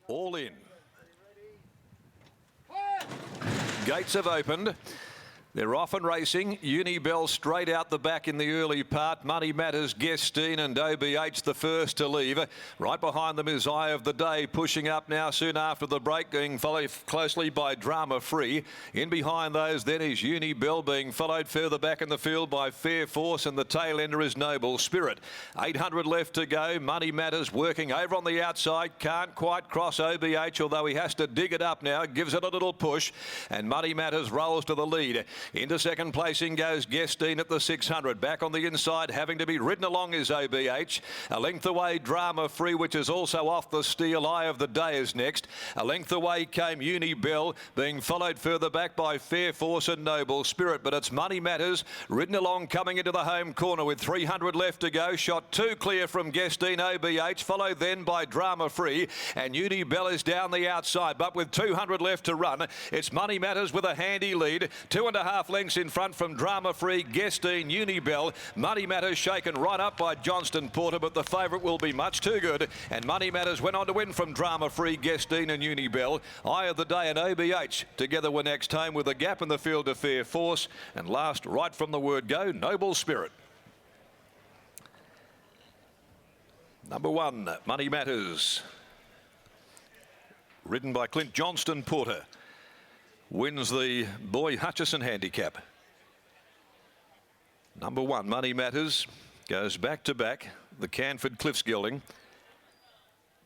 All in. Gates have opened. They're off and racing. Unibell straight out the back in the early part. Money Matters, Guestine and OBH the first to leave. Right behind them is Eye of the Day, pushing up now soon after the break, being followed closely by Drama Free. In behind those then is Unibell, being followed further back in the field by Fair Force, and the tail ender is Noble Spirit. 800 left to go. Money Matters working over on the outside. Can't quite cross OBH, although he has to dig it up now. Gives it a little push, and Money Matters rolls to the lead. Into second placing goes Guestine at the 600. Back on the inside, having to be ridden along is OBH. A length away, Drama Free, which is also off the steel. Eye of the Day is next. A length away came Unibell, being followed further back by Fair Force and Noble Spirit. But it's Money Matters ridden along, coming into the home corner with 300 left to go. Shot 2 clear from Guestine, OBH, followed then by Drama Free. And Unibell is down the outside, but with 200 left to run, it's Money Matters with a handy lead. 2.5 lengths in front from Drama Free, Guestine, Unibell. Money Matters shaken right up by Johnston Porter, but the favourite will be much too good. And Money Matters went on to win from Drama Free, Guestine and Unibell. Eye of the Day and OBH together were next home, with a gap in the field to Fair Force. And last, right from the word go, Noble Spirit. Number 1, Money Matters, ridden by Clint Johnston Porter, wins the Boy Hutchison handicap. Number 1, Money Matters, goes back to back. The Canford Cliffs gelding.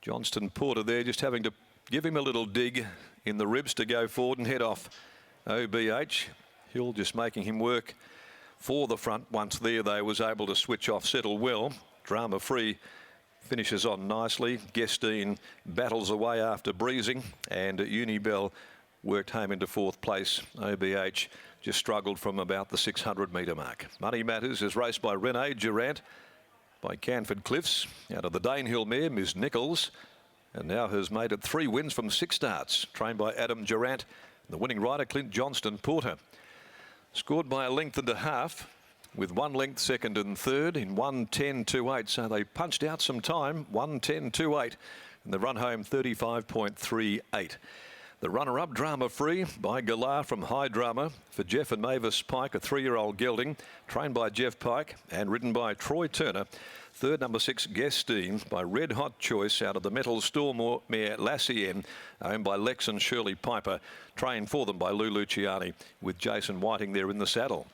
Johnston Porter there just having to give him a little dig in the ribs to go forward and head off OBH. Hill just making him work for the front. Once there, they was able to switch off, settle well. Drama Free finishes on nicely. Guestine battles away after breezing, and Unibell worked home into 4th place. OBH just struggled from about the 600 metre mark. Money Matters is raced by Rene Durant, by Canford Cliffs. Out of the Danehill mare, Ms Nichols, and now has made it 3 wins from 6 starts. Trained by Adam Durant, the winning rider Clint Johnston Porter. Scored by a length and a half, with 1 length second and third in 1:10.28. So they punched out some time, 1:10.28, and the run home 35.38. The runner-up, Drama Free, by Galar from High Drama, for Jeff and Mavis Pike, a 3-year-old gelding, trained by Jeff Pike and ridden by Troy Turner. Third, number 6, Guestine, by Red Hot Choice, out of the Metal Storm mare Lassien, owned by Lex and Shirley Piper, trained for them by Lou Luciani, with Jason Whiting there in the saddle.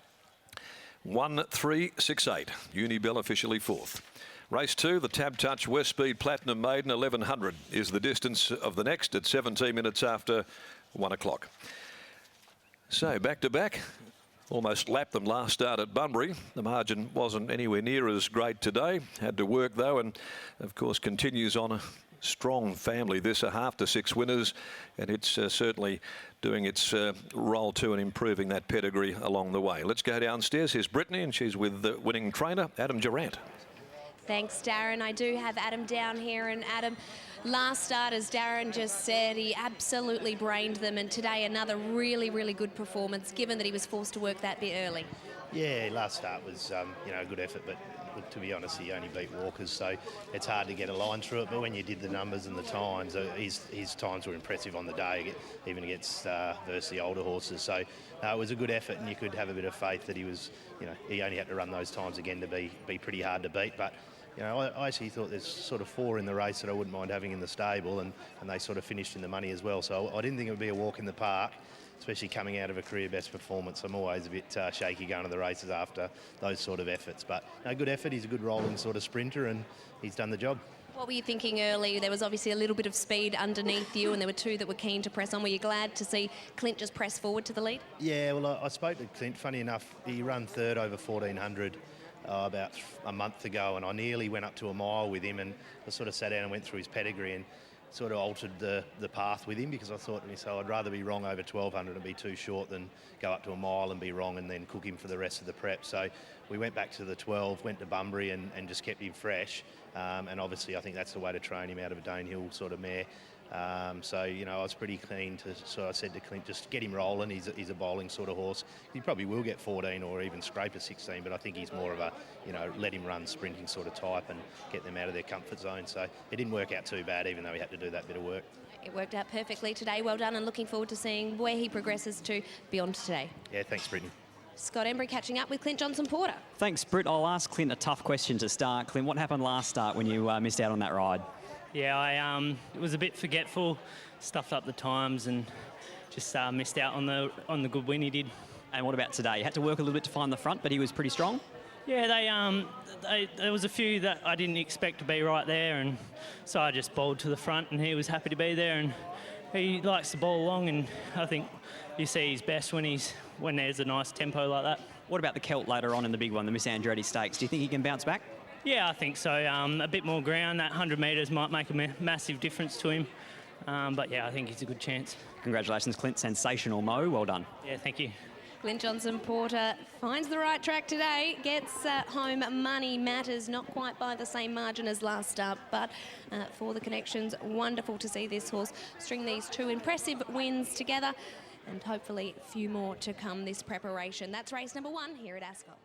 1:3.68, Unibell officially 4th. Race 2, the Tab Touch West Speed Platinum Maiden, 1100 is the distance of the next at 17 minutes after 1 o'clock. So back to back, almost lapped them last start at Bunbury. The margin wasn't anywhere near as great today. Had to work though, and of course continues on a strong family. This, a half to 6 winners, and it's certainly doing its role too, and improving that pedigree along the way. Let's go downstairs. Here's Brittany, and she's with the winning trainer, Adam Durant. Thanks, Darren. I do have Adam down here, and Adam, last start, as Darren just said, he absolutely brained them, and today another really, really good performance, given that he was forced to work that bit early. Yeah, last start was, a good effort, but look, to be honest, he only beat Walker's, so it's hard to get a line through it. But when you did the numbers and the times, his times were impressive on the day, even against versus the older horses. So it was a good effort, and you could have a bit of faith that he was, he only had to run those times again to be pretty hard to beat. But I actually thought there's sort of 4 in the race that I wouldn't mind having in the stable, and they sort of finished in the money as well. So I didn't think it would be a walk in the park, especially coming out of a career best performance. I'm always a bit shaky going to the races after those sort of efforts. But no, good effort. He's a good rolling sort of sprinter, and he's done the job. What were you thinking early? There was obviously a little bit of speed underneath you, and there were 2 that were keen to press on. Were you glad to see Clint just press forward to the lead? Yeah, well, I spoke to Clint. Funny enough, he ran 3rd over 1400 about a month ago, and I nearly went up to a mile with him, and I sort of sat down and went through his pedigree and sort of altered the path with him, because I thought to myself, I'd rather be wrong over 1200 and be too short than go up to a mile and be wrong and then cook him for the rest of the prep. So we went back to the 12, went to Bunbury and just kept him fresh, and obviously I think that's the way to train him out of a Danehill sort of mare. So, you know, I was pretty keen to, so I said to Clint, just get him rolling. He's a bowling sort of horse. He probably will get 14 or even scrape a 16, but I think he's more of a, you know, let him run sprinting sort of type and get them out of their comfort zone. So it didn't work out too bad, even though he had to do that bit of work. It worked out perfectly today. Well done, and looking forward to seeing where he progresses to beyond today. Yeah, thanks, Brittany. Scott Embry catching up with Clint Johnson-Porter. Thanks, Britt. I'll ask Clint a tough question to start. Clint, what happened last start when you missed out on that ride? Yeah, I was a bit forgetful, stuffed up the times, and just missed out on the good win he did. And what about today? You had to work a little bit to find the front, but he was pretty strong. Yeah, there was a few that I didn't expect to be right there, and so I just bowled to the front, and he was happy to be there. And he likes to bowl along, and I think you see his best when there's a nice tempo like that. What about the Celt later on in the big one, the Miss Andretti Stakes? Do you think he can bounce back? Yeah, I think so. A bit more ground, that 100 metres might make a massive difference to him. But yeah, I think he's a good chance. Congratulations, Clint. Sensational, Mo. Well done. Yeah, thank you. Clint Johnson-Porter finds the right track today, gets home Money Matters, not quite by the same margin as last start, but for the connections, wonderful to see this horse string these two impressive wins together, and hopefully a few more to come this preparation. That's race number 1 here at Ascot.